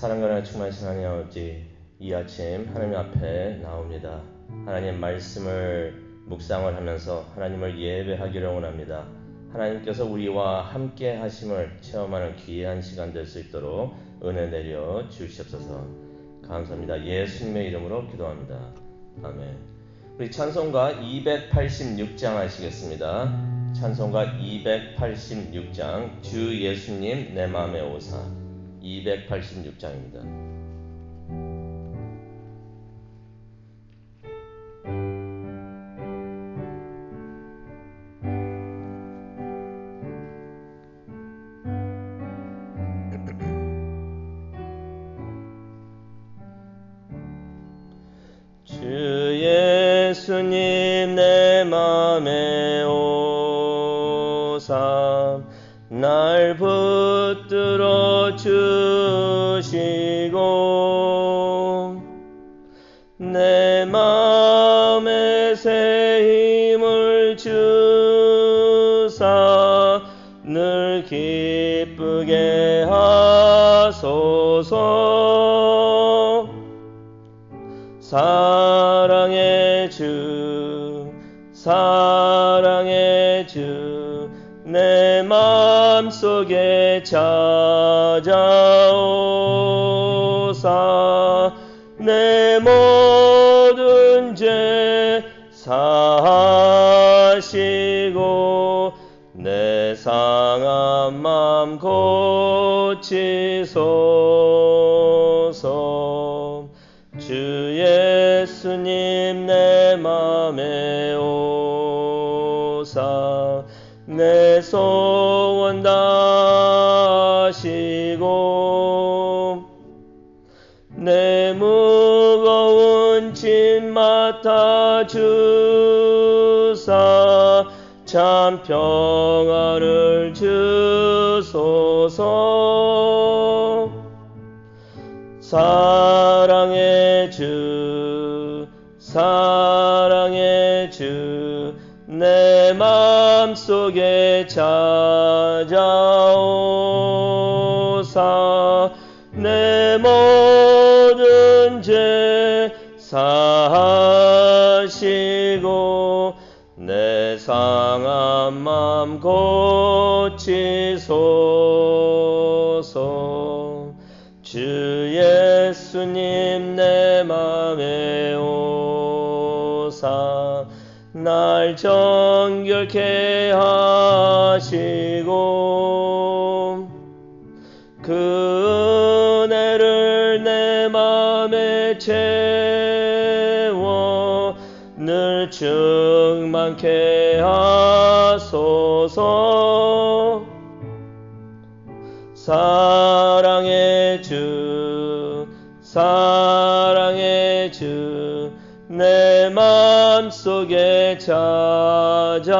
사랑과 충만하신 하나님 아버지, 이 아침 하나님 앞에 나옵니다. 하나님 말씀을 묵상을 하면서 하나님을 예배하기를 원합니다. 하나님께서 우리와 함께 하심을 체험하는 귀한 시간 될 수 있도록 은혜 내려 주시옵소서. 감사합니다. 예수님의 이름으로 기도합니다. 아멘. 우리 찬송가 286장 하시겠습니다. 찬송가 286장 주 예수님 내 맘에 오사 286장입니다. 주 예수님 내 맘에 오사 날 붙들어 주시고 내 맘에 새 힘을 주사 늘 기쁘게 하소서. 사랑의 주 사랑의 주 내 맘속에 찾아오사 내 모든 죄 사하시고 내 상한 맘 고치소서. 주 예수님 내 맘에 오사 내 소원 다하시고 내 무거운 짐 맡아 주사 참 평안을 주소서. 사랑의 주 사랑의 주 내 맘속에 찾아오사 내 모든 죄 사하시고 내 상한 맘 고치소서. 주 예수님 내 맘에 오사 날 정결케 하시고 그 은혜를 내 맘에 채워 늘 충만케 하소서. 사랑의 주 사랑의 주 내 맘속에 찾아오사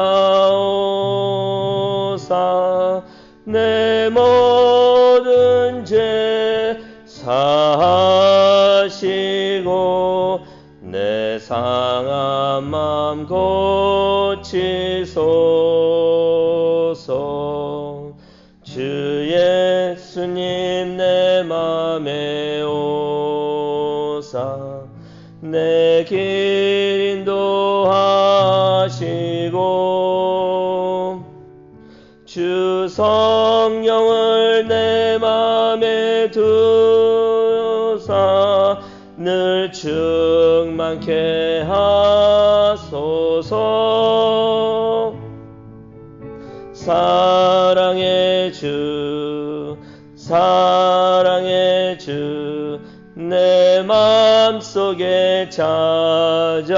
내 모든 죄 사하시고 내 상한 맘 고치소서. 주 예수님 내 맘에 오사 내 길 인도하시고 주 성령을 내 맘에 두사 늘 충만케 하소서. 사랑의 주 사랑의 주 내 맘속에 찾아오사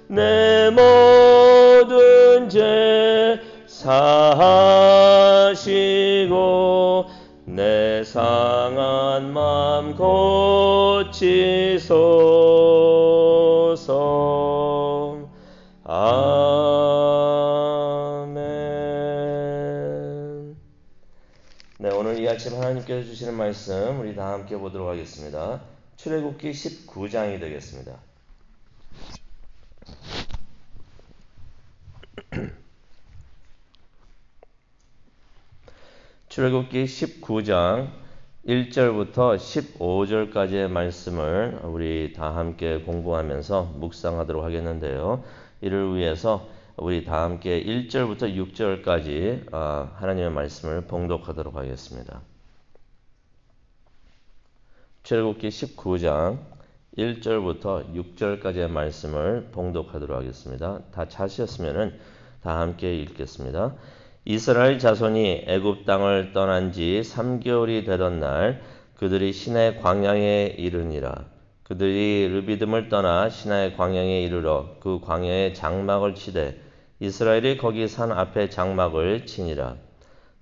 내 모든 죄 사하시고 내 상한 맘 고치소서. 아멘. 네, 오늘 이 아침 하나님께서 주시는 말씀 우리 다 함께 보도록 하겠습니다. 출애굽기 19장이 되겠습니다. 출애굽기 19장 1절부터 15절까지의 말씀을 우리 다 함께 공부하면서 묵상하도록 하겠는데요. 이를 위해서 우리 다 함께 1절부터 6절까지 하나님의 말씀을 봉독하도록 하겠습니다. 출애굽기 19장 1절부터 6절까지의 말씀을 봉독하도록 하겠습니다. 다 찾으셨으면 다 함께 읽겠습니다. 이스라엘 자손이 애굽 땅을 떠난 지 3개월이 되던 날 그들이 시내 광야에 이르니라. 그들이 르비딤을 떠나 시내 광야에 이르러 그 광야에 장막을 치되 이스라엘이 거기 산 앞에 장막을 치니라.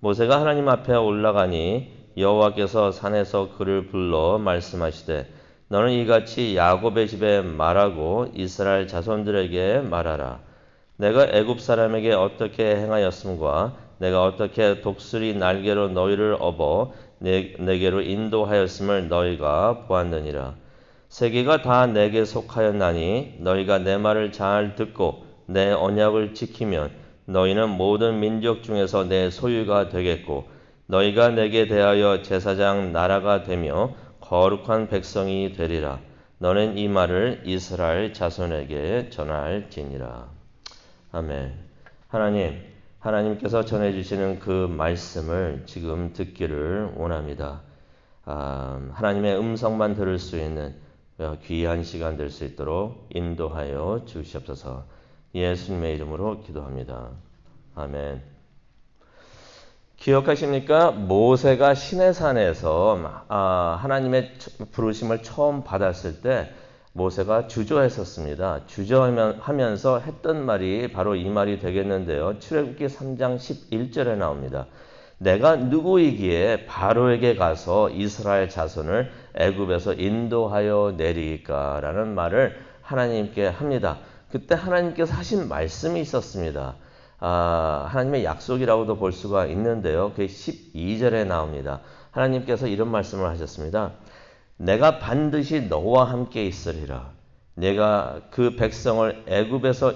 모세가 하나님 앞에 올라가니 여호와께서 산에서 그를 불러 말씀하시되 너는 이같이 야곱의 집에 말하고 이스라엘 자손들에게 말하라. 내가 애굽 사람에게 어떻게 행하였음과 내가 어떻게 독수리 날개로 너희를 업어 내게로 인도하였음을 너희가 보았느니라. 세계가 다 내게 속하였나니 너희가 내 말을 잘 듣고 내 언약을 지키면 너희는 모든 민족 중에서 내 소유가 되겠고 너희가 내게 대하여 제사장 나라가 되며 거룩한 백성이 되리라. 너는 이 말을 이스라엘 자손에게 전할지니라. 아멘. 하나님께서 전해주시는 그 말씀을 지금 듣기를 원합니다. 하나님의 음성만 들을 수 있는 귀한 시간 될 수 있도록 인도하여 주시옵소서. 예수님의 이름으로 기도합니다. 아멘. 기억하십니까? 모세가 시내산에서 하나님의 부르심을 처음 받았을 때 모세가 주저했었습니다. 주저하면서 했던 말이 바로 이 말이 되겠는데요. 출애굽기 3장 11절에 나옵니다. 내가 누구이기에 바로에게 가서 이스라엘 자손을 애굽에서 인도하여 내리까? 라는 말을 하나님께 합니다. 그때 하나님께서 하신 말씀이 있었습니다. 하나님의 약속이라고도 볼 수가 있는데요. 그게 12절에 나옵니다. 하나님께서 이런 말씀을 하셨습니다. 내가 반드시 너와 함께 있으리라. 내가 그 백성을 애굽에서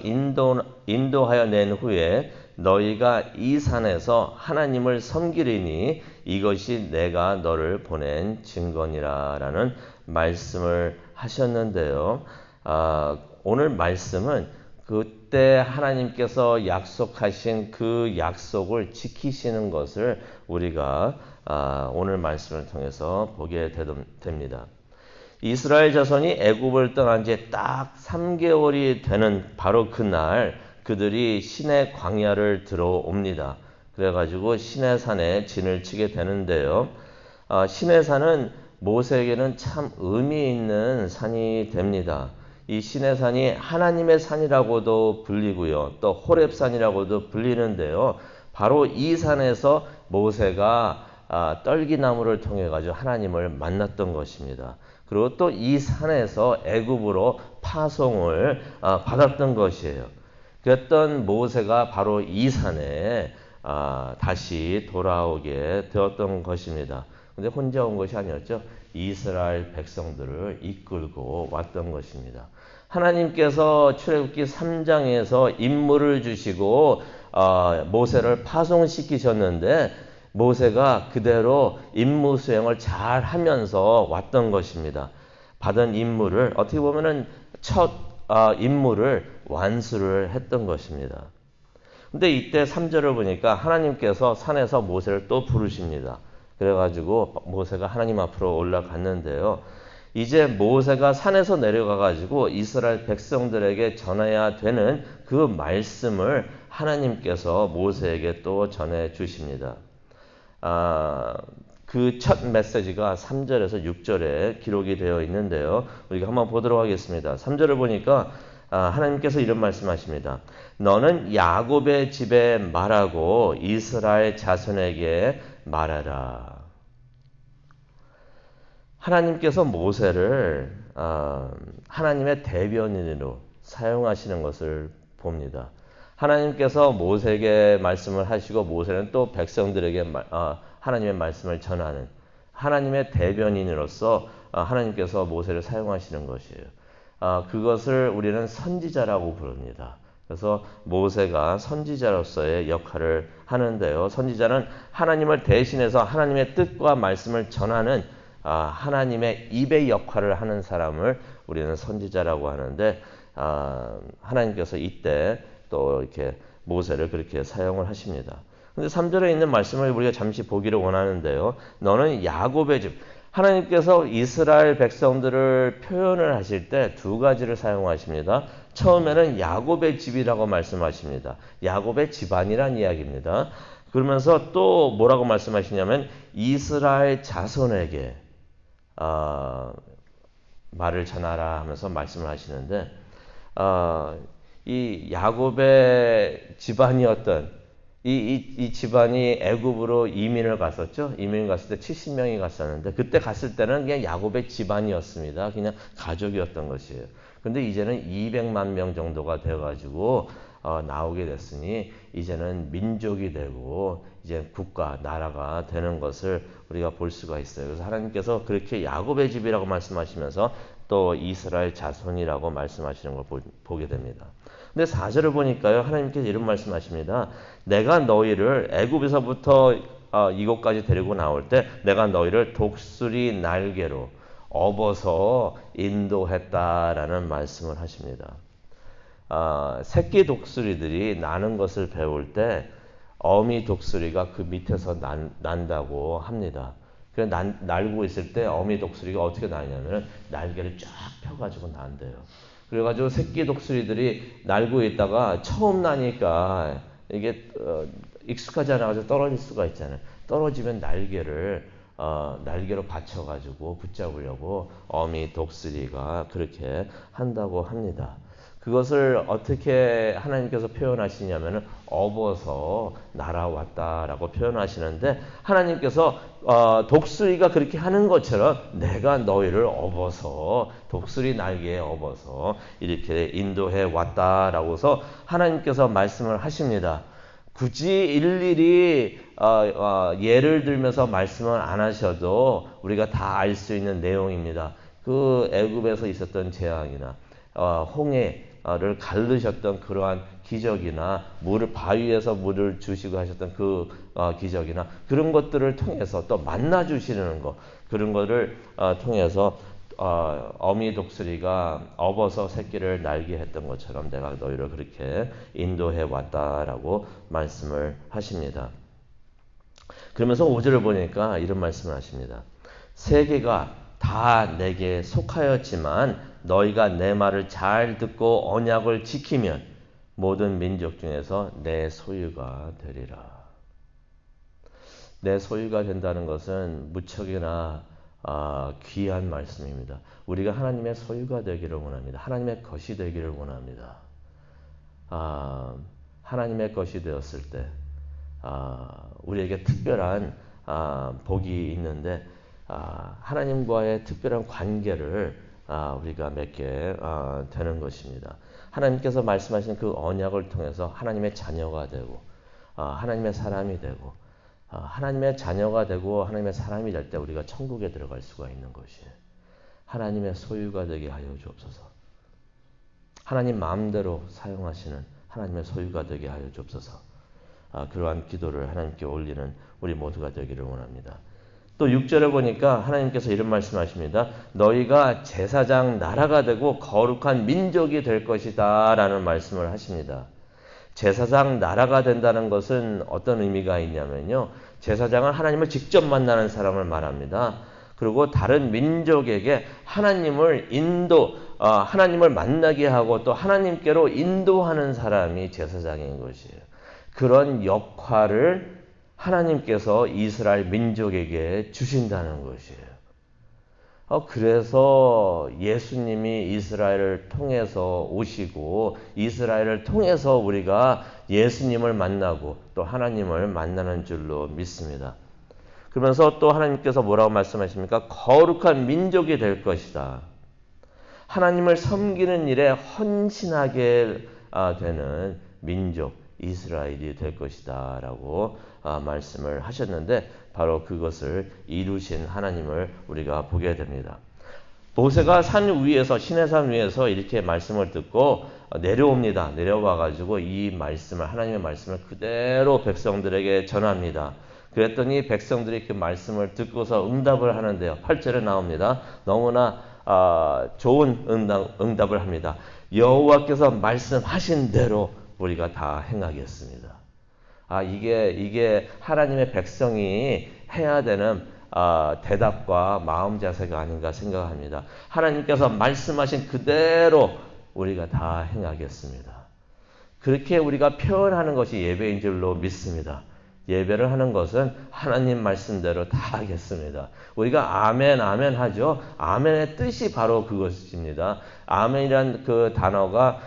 인도하여 낸 후에 너희가 이 산에서 하나님을 섬기리니 이것이 내가 너를 보낸 증거니라 라는 말씀을 하셨는데요. 오늘 말씀은 그때 하나님께서 약속하신 그 약속을 지키시는 것을 우리가 오늘 말씀을 통해서 보게 됩니다. 이스라엘 자손이 애굽을 떠난 지 딱 3개월이 되는 바로 그날 그들이 시내 광야를 들어옵니다. 그래가지고 시내산에 진을 치게 되는데요. 시내산은 모세에게는 참 의미 있는 산이 됩니다. 이 시내산이 하나님의 산이라고도 불리고요. 또 호렙산이라고도 불리는데요. 바로 이 산에서 모세가 떨기나무를 통해 가지고 하나님을 만났던 것입니다. 그리고 또 이 산에서 애굽으로 파송을 받았던 것이에요. 그랬던 모세가 바로 이 산에 다시 돌아오게 되었던 것입니다. 근데 혼자 온 것이 아니었죠. 이스라엘 백성들을 이끌고 왔던 것입니다. 하나님께서 출애굽기 3장에서 임무를 주시고 모세를 파송시키셨는데 모세가 그대로 임무 수행을 잘 하면서 왔던 것입니다. 받은 임무를 어떻게 보면은 첫 임무를 완수를 했던 것입니다. 근데 이때 3절을 보니까 하나님께서 산에서 모세를 또 부르십니다. 그래가지고 모세가 하나님 앞으로 올라갔는데요. 이제 모세가 산에서 내려가가지고 이스라엘 백성들에게 전해야 되는 그 말씀을 하나님께서 모세에게 또 전해 주십니다. 그 첫 메시지가 3절에서 6절에 기록이 되어 있는데요. 우리가 한번 보도록 하겠습니다. 3절을 보니까 하나님께서 이런 말씀하십니다. 너는 야곱의 집에 말하고 이스라엘 자손에게 말하라. 하나님께서 모세를 하나님의 대변인으로 사용하시는 것을 봅니다. 하나님께서 모세에게 말씀을 하시고 모세는 또 백성들에게 하나님의 말씀을 전하는 하나님의 대변인으로서 하나님께서 모세를 사용하시는 것이에요. 그것을 우리는 선지자라고 부릅니다. 그래서 모세가 선지자로서의 역할을 하는데요. 선지자는 하나님을 대신해서 하나님의 뜻과 말씀을 전하는 하나님의 입의 역할을 하는 사람을 우리는 선지자라고 하는데, 하나님께서 이때 또 이렇게 모세를 그렇게 사용을 하십니다. 근데 3절에 있는 말씀을 우리가 잠시 보기를 원하는데요. 너는 야곱의 집, 하나님께서 이스라엘 백성들을 표현을 하실 때 두 가지를 사용하십니다. 처음에는 야곱의 집이라고 말씀하십니다. 야곱의 집안이란 이야기입니다. 그러면서 또 뭐라고 말씀하시냐면 이스라엘 자손에게 말을 전하라 하면서 말씀을 하시는데, 이 야곱의 집안이었던 이 집안이 애굽으로 이민을 갔었죠. 이민을 갔을 때 70명이 갔었는데, 그때 갔을 때는 그냥 야곱의 집안이었습니다. 그냥 가족이었던 것이에요. 근데 이제는 200만 명 정도가 되어가지고 나오게 됐으니 이제는 민족이 되고 이제 국가, 나라가 되는 것을 우리가 볼 수가 있어요. 그래서 하나님께서 그렇게 야곱의 집이라고 말씀하시면서 또 이스라엘 자손이라고 말씀하시는 걸 보게 됩니다. 근데 4절을 보니까요, 하나님께서 이런 말씀하십니다. 내가 너희를 애굽에서부터 이곳까지 데리고 나올 때 내가 너희를 독수리 날개로 업어서 인도했다라는 말씀을 하십니다. 새끼 독수리들이 나는 것을 배울 때 어미 독수리가 그 밑에서 난다고 합니다. 날고 있을 때 어미 독수리가 어떻게 나냐면 날개를 쫙 펴가지고 난대요. 그래가지고 새끼 독수리들이 날고 있다가 처음 나니까 이게 익숙하지 않아가지고 떨어질 수가 있잖아요. 떨어지면 날개로 받쳐가지고 붙잡으려고 어미 독수리가 그렇게 한다고 합니다. 그것을 어떻게 하나님께서 표현하시냐면은 업어서 날아왔다라고 표현하시는데, 하나님께서 독수리가 그렇게 하는 것처럼 내가 너희를 업어서 독수리 날개에 업어서 이렇게 인도해 왔다라고서 하나님께서 말씀을 하십니다. 굳이 일일이 예를 들면서 말씀을 안 하셔도 우리가 다 알 수 있는 내용입니다. 그 애굽에서 있었던 재앙이나 홍해를 가르셨던 그러한 기적이나 바위에서 물을 주시고 하셨던 그 기적이나 그런 것들을 통해서 또 만나 주시는 것, 그런 것을 통해서 어미 독수리가 업어서 새끼를 날게 했던 것처럼 내가 너희를 그렇게 인도해 왔다라고 말씀을 하십니다. 그러면서 5절을 보니까 이런 말씀을 하십니다. 세계가 다 내게 속하였지만 너희가 내 말을 잘 듣고 언약을 지키면 모든 민족 중에서 내 소유가 되리라. 내 소유가 된다는 것은 무척이나 귀한 말씀입니다. 우리가 하나님의 소유가 되기를 원합니다. 하나님의 것이 되기를 원합니다. 하나님의 것이 되었을 때 우리에게 특별한 복이 있는데, 하나님과의 특별한 관계를 우리가 맺게 되는 것입니다. 하나님께서 말씀하신 그 언약을 통해서 하나님의 자녀가 되고 하나님의 사람이 되고 하나님의 자녀가 되고 하나님의 사람이 될 때 우리가 천국에 들어갈 수가 있는 것이에요. 하나님의 소유가 되게 하여 주옵소서. 하나님 마음대로 사용하시는 하나님의 소유가 되게 하여 주옵소서. 그러한 기도를 하나님께 올리는 우리 모두가 되기를 원합니다. 또 6절에 보니까 하나님께서 이런 말씀하십니다. 너희가 제사장 나라가 되고 거룩한 민족이 될 것이다 라는 말씀을 하십니다. 제사장 나라가 된다는 것은 어떤 의미가 있냐면요, 제사장은 하나님을 직접 만나는 사람을 말합니다. 그리고 다른 민족에게 하나님을 만나게 하고 또 하나님께로 인도하는 사람이 제사장인 것이에요. 그런 역할을 하나님께서 이스라엘 민족에게 주신다는 것이에요. 그래서 예수님이 이스라엘을 통해서 오시고 이스라엘을 통해서 우리가 예수님을 만나고 또 하나님을 만나는 줄로 믿습니다. 그러면서 또 하나님께서 뭐라고 말씀하십니까? 거룩한 민족이 될 것이다. 하나님을 섬기는 일에 헌신하게 되는 민족, 이스라엘이 될 것이다 라고 말씀을 하셨는데, 바로 그것을 이루신 하나님을 우리가 보게 됩니다. 모세가 산 위에서 시내산 위에서 이렇게 말씀을 듣고 내려옵니다. 내려와가지고 이 말씀을 하나님의 말씀을 그대로 백성들에게 전합니다. 그랬더니 백성들이 그 말씀을 듣고서 응답을 하는데요. 8절에 나옵니다. 너무나 좋은 응답을 합니다. 여호와께서 말씀하신 대로 우리가 다 행하겠습니다. 이게 하나님의 백성이 해야 되는 대답과 마음 자세가 아닌가 생각합니다. 하나님께서 말씀하신 그대로 우리가 다 행하겠습니다. 그렇게 우리가 표현하는 것이 예배인 줄로 믿습니다. 예배를 하는 것은 하나님 말씀대로 다 하겠습니다. 우리가 아멘 아멘 하죠. 아멘의 뜻이 바로 그것입니다. 아멘이란 그 단어가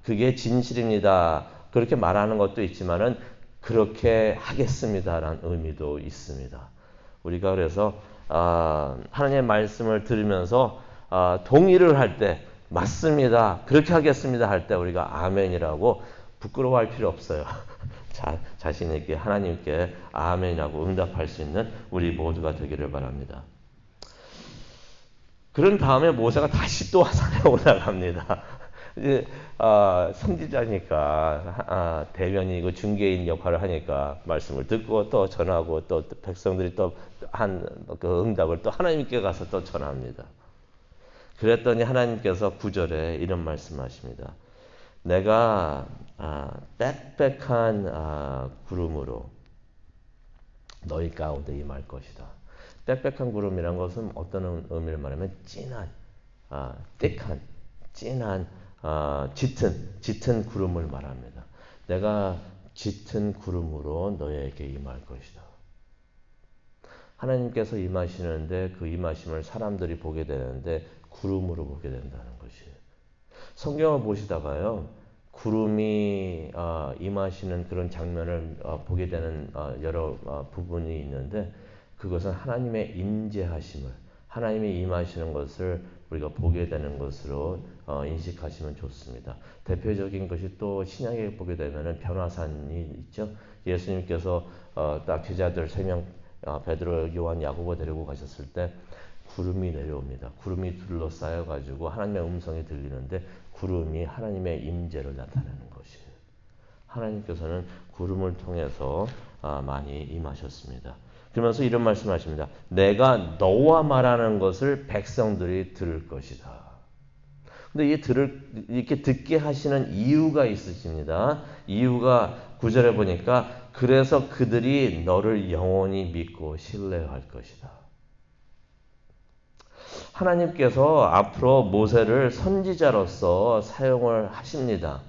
그게 진실입니다. 그렇게 말하는 것도 있지만은 그렇게 하겠습니다라는 의미도 있습니다. 우리가 그래서 하나님의 말씀을 들으면서 동의를 할 때 맞습니다. 그렇게 하겠습니다 할 때 우리가 아멘이라고 부끄러워할 필요 없어요. 자신 있게 하나님께 아멘이라고 응답할 수 있는 우리 모두가 되기를 바랍니다. 그런 다음에 모세가 다시 또 산에 올라갑니다. 이제 선지자니까 대변인이고 중개인 역할을 하니까 말씀을 듣고 또 전하고 또 백성들이 또 한 그 응답을 또 하나님께 가서 또 전합니다. 그랬더니 하나님께서 9절에 이런 말씀하십니다. 내가 빽빽한 구름으로 너희 가운데 임할 것이다. 빽빽한 구름이란 것은 어떤 의미를 말하면 진한, 진한, 짙은 구름을 말합니다. 내가 짙은 구름으로 너희에게 임할 것이다. 하나님께서 임하시는데 그 임하심을 사람들이 보게 되는데 구름으로 보게 된다는 것이에요. 성경을 보시다가요. 구름이 임하시는 그런 장면을 보게 되는 여러 부분이 있는데 그것은 하나님의 임재하심을 하나님이 임하시는 것을 우리가 보게 되는 것으로 인식하시면 좋습니다. 대표적인 것이 또 신약에 보게 되면 변화산이 있죠. 예수님께서 딱 제자들 3명 베드로, 요한, 야고보 데리고 가셨을 때 구름이 내려옵니다. 구름이 둘러싸여 가지고 하나님의 음성이 들리는데 구름이 하나님의 임재를 나타내는 것이에요. 하나님께서는 구름을 통해서 많이 임하셨습니다. 그러면서 이런 말씀하십니다. 내가 너와 말하는 것을 백성들이 들을 것이다. 근데 이렇게 듣게 하시는 이유가 있으십니다. 이유가 9절에 보니까 그래서 그들이 너를 영원히 믿고 신뢰할 것이다. 하나님께서 앞으로 모세를 선지자로서 사용을 하십니다.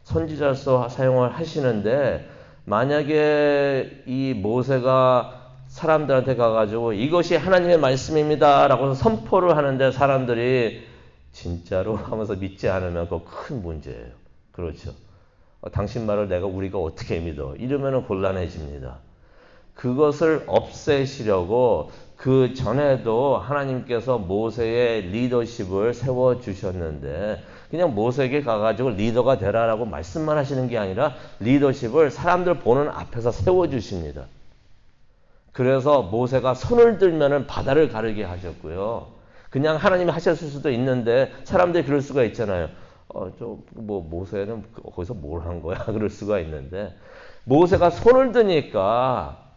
선지자로서 사용을 하시는데 만약에 이 모세가 사람들한테 가가지고 이것이 하나님의 말씀입니다 라고 선포를 하는데 사람들이 진짜로 하면서 믿지 않으면 그거 큰 문제예요. 그렇죠. 당신 말을 우리가 어떻게 믿어? 이러면 곤란해집니다. 그것을 없애시려고 그 전에도 하나님께서 모세의 리더십을 세워주셨는데 그냥 모세에게 가가지고 리더가 되라라고 말씀만 하시는 게 아니라 리더십을 사람들 보는 앞에서 세워주십니다. 그래서 모세가 손을 들면은 바다를 가르게 하셨고요. 그냥 하나님이 하셨을 수도 있는데 사람들이 그럴 수가 있잖아요. 모세는 거기서 뭘 한 거야? 그럴 수가 있는데 모세가 손을 드니까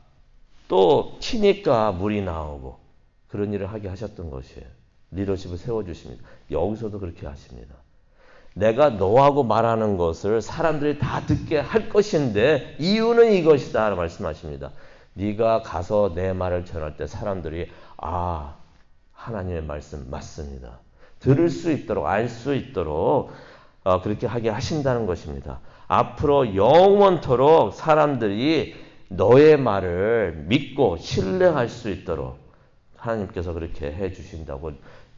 또 치니까 물이 나오고 그런 일을 하게 하셨던 것이에요. 리더십을 세워주십니다. 여기서도 그렇게 하십니다. 내가 너하고 말하는 것을 사람들이 다 듣게 할 것인데 이유는 이것이다 말씀하십니다. 네가 가서 내 말을 전할 때 사람들이 하나님의 말씀 맞습니다. 들을 수 있도록 알 수 있도록 그렇게 하게 하신다는 것입니다. 앞으로 영원토록 사람들이 너의 말을 믿고 신뢰할 수 있도록 하나님께서 그렇게 해주신다고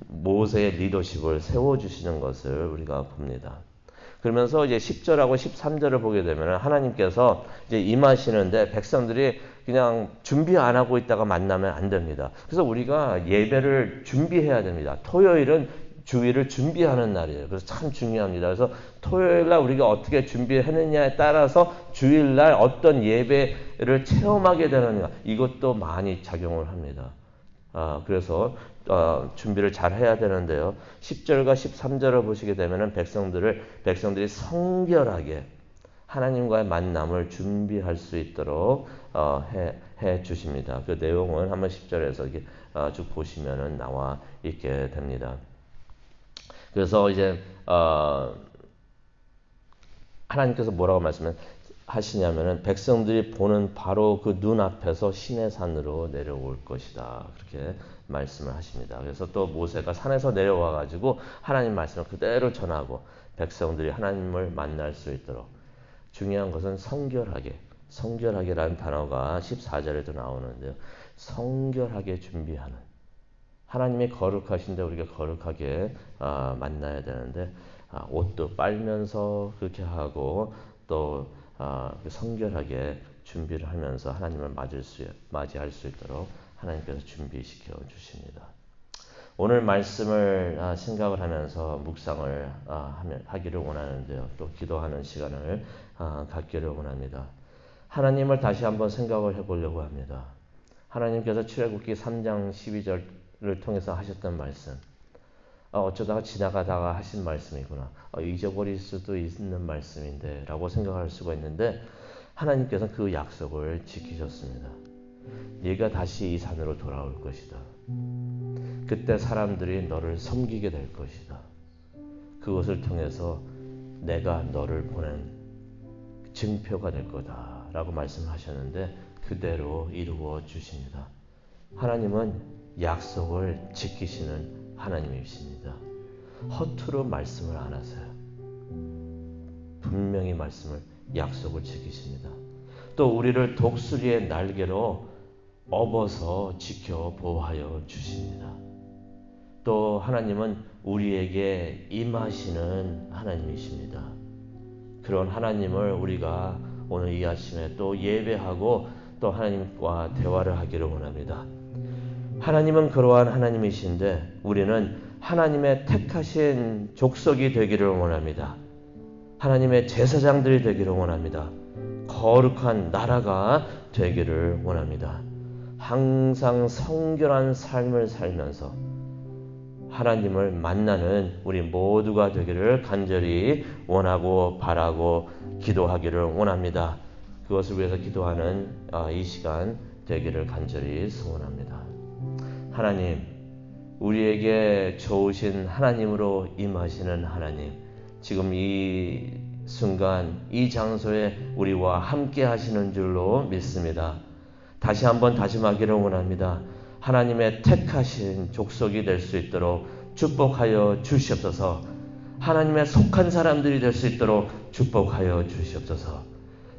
모세의 리더십을 세워주시는 것을 우리가 봅니다. 그러면서 이제 10절하고 13절을 보게 되면 하나님께서 이제 임하시는데 백성들이 그냥 준비 안 하고 있다가 만나면 안 됩니다. 그래서 우리가 예배를 준비해야 됩니다. 토요일은 주일을 준비하는 날이에요. 그래서 참 중요합니다. 그래서 토요일 날 우리가 어떻게 준비했느냐에 따라서 주일 날 어떤 예배를 체험하게 되느냐 이것도 많이 작용을 합니다. 그래서 준비를 잘 해야 되는데요. 10절과 13절을 보시게 되면은 백성들이 성결하게 하나님과의 만남을 준비할 수 있도록 해 주십니다. 그 내용은 한번 10절에서 쭉 보시면은 나와 있게 됩니다. 그래서 이제 하나님께서 뭐라고 말씀하시냐면은 백성들이 보는 바로 그 눈앞에서 시내 산으로 내려올 것이다. 그렇게 말씀을 하십니다. 그래서 또 모세가 산에서 내려와 가지고 하나님 말씀을 그대로 전하고 백성들이 하나님을 만날 수 있도록. 중요한 것은 성결하게라는 단어가 14절에도 나오는데요. 성결하게 준비하는. 하나님이 거룩하신데 우리가 거룩하게 만나야 되는데 옷도 빨면서 그렇게 하고 또 성결하게 준비를 하면서 하나님을 맞이할 수 있도록 하나님께서 준비시켜 주십니다. 오늘 말씀을 생각을 하면서 묵상을 하기를 원하는데요. 또 기도하는 시간을 갖기를 원합니다. 하나님을 다시 한번 생각을 해보려고 합니다. 하나님께서 출애굽기 3장 12절을 통해서 하셨던 말씀. 어쩌다가 지나가다가 하신 말씀이구나. 잊어버릴 수도 있는 말씀인데 라고 생각할 수가 있는데 하나님께서 그 약속을 지키셨습니다. 네가 다시 이 산으로 돌아올 것이다. 그때 사람들이 너를 섬기게 될 것이다. 그것을 통해서 내가 너를 보낸 증표가 될 거다 라고 말씀하셨는데 그대로 이루어 주십니다. 하나님은 약속을 지키시는 하나님이십니다. 허투루 말씀을 안 하세요. 분명히 약속을 지키십니다. 또 우리를 독수리의 날개로 업어서 지켜 보호하여 주십니다. 또 하나님은 우리에게 임하시는 하나님이십니다. 그런 하나님을 우리가 오늘 이 아침에 또 예배하고 또 하나님과 대화를 하기를 원합니다. 하나님은 그러한 하나님이신데 우리는 하나님의 택하신 족속이 되기를 원합니다. 하나님의 제사장들이 되기를 원합니다. 거룩한 나라가 되기를 원합니다. 항상 성결한 삶을 살면서 하나님을 만나는 우리 모두가 되기를 간절히 원하고 바라고 기도하기를 원합니다. 그것을 위해서 기도하는 이 시간 되기를 간절히 소원합니다. 하나님, 우리에게 좋으신 하나님으로 임하시는 하나님, 지금 이 순간 이 장소에 우리와 함께 하시는 줄로 믿습니다. 다시 한번 다짐하기를 원합니다. 하나님의 택하신 족속이 될 수 있도록 축복하여 주시옵소서. 하나님의 속한 사람들이 될 수 있도록 축복하여 주시옵소서.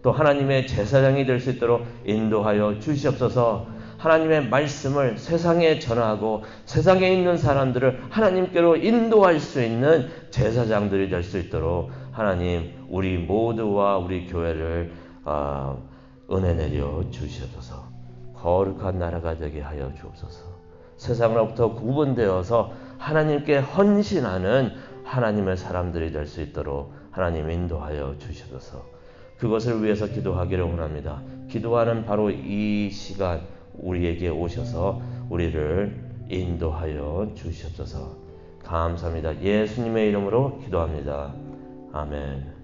또 하나님의 제사장이 될 수 있도록 인도하여 주시옵소서. 하나님의 말씀을 세상에 전하고 세상에 있는 사람들을 하나님께로 인도할 수 있는 제사장들이 될 수 있도록 하나님 우리 모두와 우리 교회를 은혜 내려 주시옵소서. 거룩한 나라가 되게 하여 주옵소서. 세상으로부터 구분되어서 하나님께 헌신하는 하나님의 사람들이 될 수 있도록 하나님 인도하여 주시옵소서. 그것을 위해서 기도하기를 원합니다. 기도하는 바로 이 시간 우리에게 오셔서 우리를 인도하여 주시옵소서. 감사합니다. 예수님의 이름으로 기도합니다. 아멘.